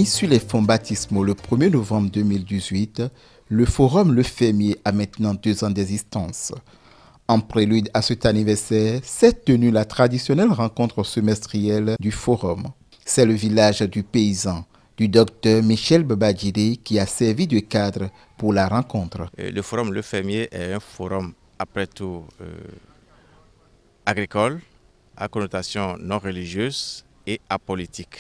Mis sur les fonds baptismaux le 1er novembre 2018, le Forum Le Fermier a maintenant 2 ans d'existence. En prélude à cet anniversaire, s'est tenue la traditionnelle rencontre semestrielle du Forum. C'est le village du paysan, du docteur Michel Babadjide, qui a servi de cadre pour la rencontre. Le Forum Le Fermier est un forum, après tout, agricole, à connotation non religieuse et apolitique.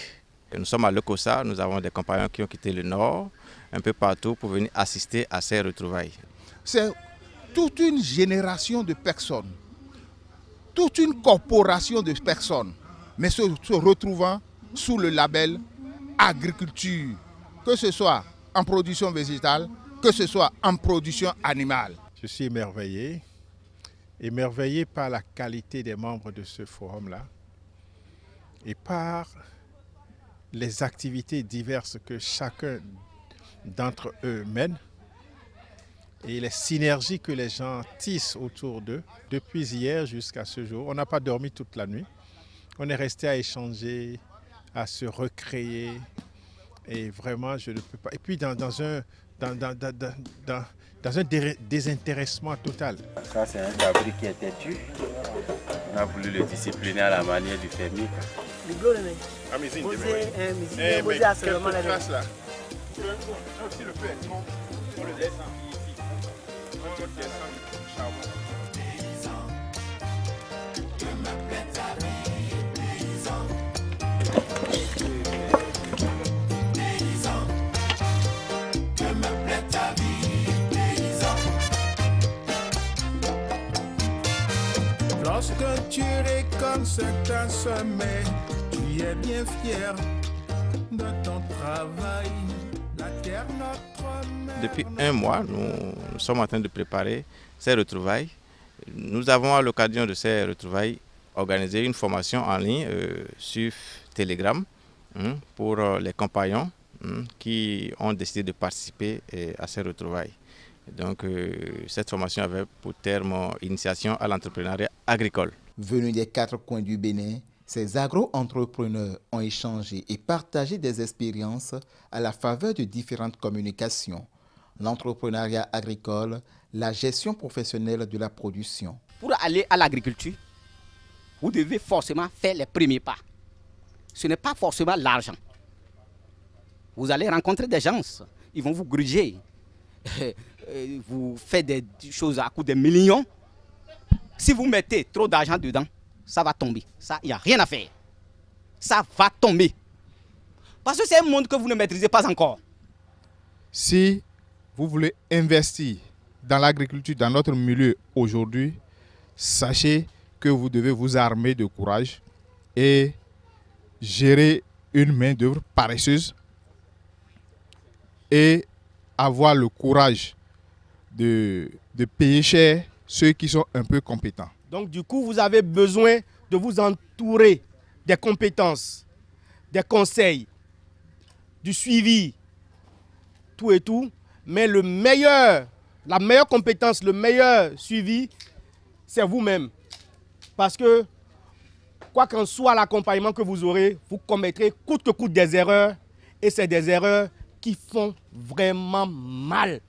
Nous sommes à Lokossa, nous avons des compagnons qui ont quitté le nord, un peu partout, pour venir assister à ces retrouvailles. C'est toute une génération de personnes, toute une corporation de personnes, mais se retrouvant sous le label agriculture, que ce soit en production végétale, que ce soit en production animale. Je suis émerveillé par la qualité des membres de ce forum-là et par les activités diverses que chacun d'entre eux mène et les synergies que les gens tissent autour d'eux. Depuis hier jusqu'à ce jour, on n'a pas dormi toute la nuit. On est resté à échanger, à se recréer et vraiment je ne peux pas. Et puis dans un désintéressement total. Ça c'est un cabri qui est têtu. On a voulu le discipliner à la manière du fermier. Lorsque tu récoltes ce que tu as semé, tu es bien fier de ton travail. La terre, notre mère. Depuis 1 mois, nous sommes en train de préparer ces retrouvailles. Nous avons à l'occasion de ces retrouvailles organisé une formation en ligne sur Telegram pour les compagnons qui ont décidé de participer à ces retrouvailles. Donc cette formation avait pour terme initiation à l'entrepreneuriat agricole. Venus des 4 coins du Bénin, ces agro-entrepreneurs ont échangé et partagé des expériences à la faveur de différentes communications. L'entrepreneuriat agricole, la gestion professionnelle de la production. Pour aller à l'agriculture, vous devez forcément faire les premiers pas. Ce n'est pas forcément l'argent. Vous allez rencontrer des gens, ils vont vous gruger. Vous faites des choses à coût de millions. Si vous mettez trop d'argent dedans, ça va tomber. Ça, il n'y a rien à faire. Ça va tomber. Parce que c'est un monde que vous ne maîtrisez pas encore. Si vous voulez investir dans l'agriculture, dans notre milieu aujourd'hui, sachez que vous devez vous armer de courage et gérer une main-d'œuvre paresseuse et avoir le courage de payer cher ceux qui sont un peu compétents. Donc du coup, vous avez besoin de vous entourer des compétences, des conseils, du suivi, tout et tout. Mais la meilleure compétence, le meilleur suivi, c'est vous-même. Parce que, quoi qu'en soit l'accompagnement que vous aurez, vous commettrez coûte que coûte des erreurs. Et c'est des erreurs qui font vraiment mal.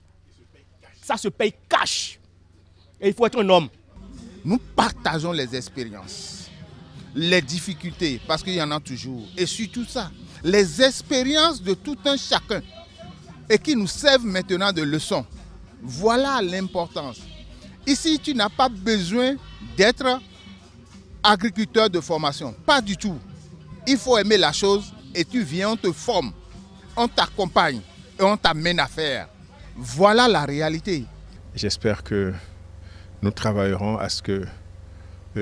Ça se paye cash. Et il faut être un homme. Nous partageons les expériences, les difficultés, parce qu'il y en a toujours. Et surtout ça, les expériences de tout un chacun. Et qui nous servent maintenant de leçons. Voilà l'importance. Ici, tu n'as pas besoin d'être agriculteur de formation. Pas du tout. Il faut aimer la chose et tu viens, on te forme, on t'accompagne et on t'amène à faire. Voilà la réalité. J'espère que nous travaillerons à ce que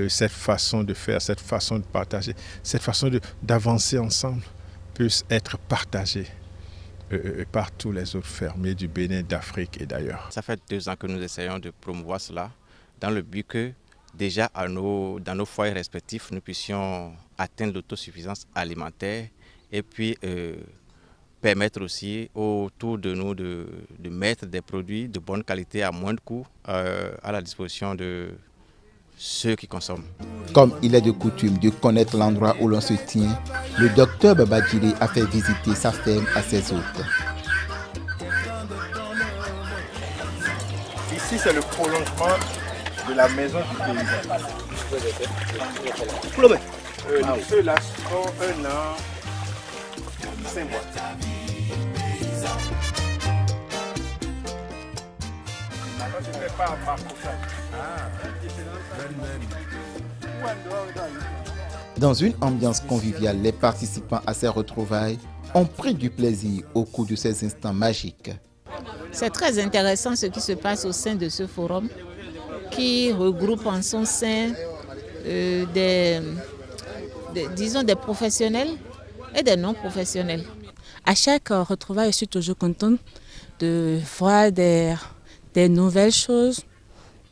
cette façon de faire, cette façon de partager, cette façon d'avancer ensemble puisse être partagée par tous les autres fermiers du Bénin, d'Afrique et d'ailleurs. Ça fait 2 ans que nous essayons de promouvoir cela dans le but que déjà dans nos foyers respectifs, nous puissions atteindre l'autosuffisance alimentaire et puis permettre aussi autour de nous de mettre des produits de bonne qualité à moins de coût à la disposition de ceux qui consomment. Comme il est de coutume de connaître l'endroit où l'on se tient, le docteur Babadjili a fait visiter sa ferme à ses hôtes. Ici, c'est le prolongement de la maison du paysan. Ceux-là sont 1 an, 5 mois. Dans une ambiance conviviale, les participants à ces retrouvailles ont pris du plaisir au cours de ces instants magiques. C'est très intéressant ce qui se passe au sein de ce forum qui regroupe en son sein des professionnels et des non-professionnels. À chaque retrouvaille, je suis toujours contente de voir des nouvelles choses,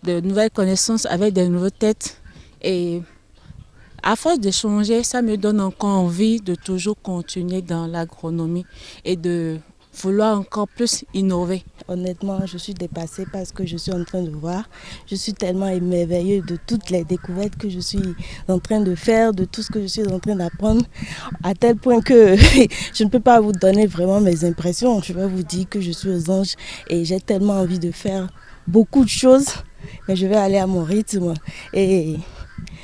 de nouvelles connaissances avec de nouvelles têtes. Et à force de changer, ça me donne encore envie de toujours continuer dans l'agronomie et de vouloir encore plus innover. Honnêtement, je suis dépassée par ce que je suis en train de voir. Je suis tellement émerveillée de toutes les découvertes que je suis en train de faire, de tout ce que je suis en train d'apprendre, à tel point que je ne peux pas vous donner vraiment mes impressions. Je vais vous dire que je suis aux anges et j'ai tellement envie de faire beaucoup de choses, mais je vais aller à mon rythme. Et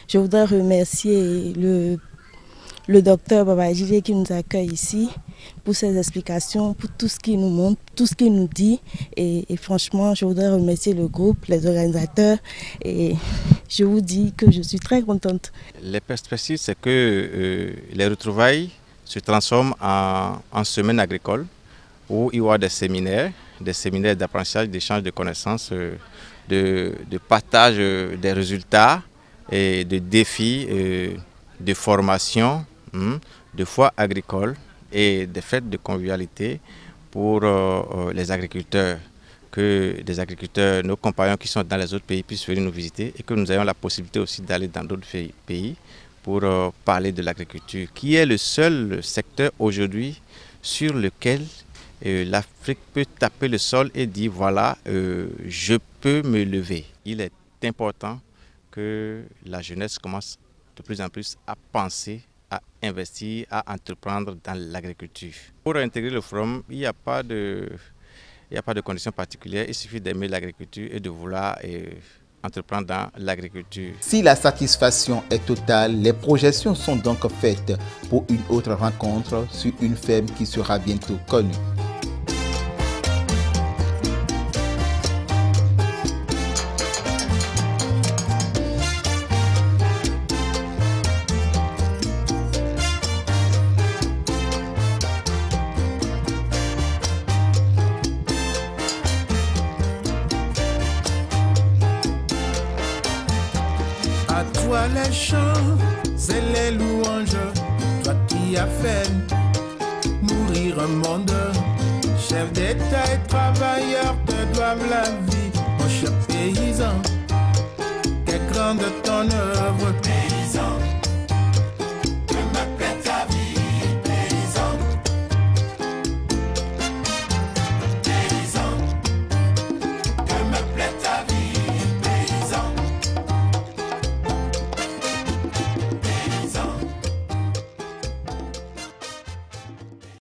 je voudrais remercier le docteur Babadjili qui nous accueille ici pour ses explications, pour tout ce qu'il nous montre, tout ce qu'il nous dit. Et franchement, je voudrais remercier le groupe, les organisateurs. Et je vous dis que je suis très contente. Les perspectives, c'est que les retrouvailles se transforment en semaines agricoles où il y aura des séminaires d'apprentissage, d'échange de connaissances, de partage des résultats et de défis, de formation, de foires agricoles et des fêtes de convivialité pour les agriculteurs, que des agriculteurs, nos compagnons qui sont dans les autres pays puissent venir nous visiter et que nous ayons la possibilité aussi d'aller dans d'autres pays pour parler de l'agriculture, qui est le seul secteur aujourd'hui sur lequel l'Afrique peut taper le sol et dire voilà, je peux me lever. Il est important que la jeunesse commence de plus en plus à penser, à investir, à entreprendre dans l'agriculture. Pour intégrer le forum, il n'y a pas de conditions particulières, il suffit d'aimer l'agriculture et de vouloir entreprendre dans l'agriculture. Si la satisfaction est totale, les projections sont donc faites pour une autre rencontre sur une ferme qui sera bientôt connue. À toi les chants, c'est les louanges, toi qui as fait mourir un monde. Chef d'État et travailleurs te doivent la vie, mon cher paysan. Quelle grande ton œuvre.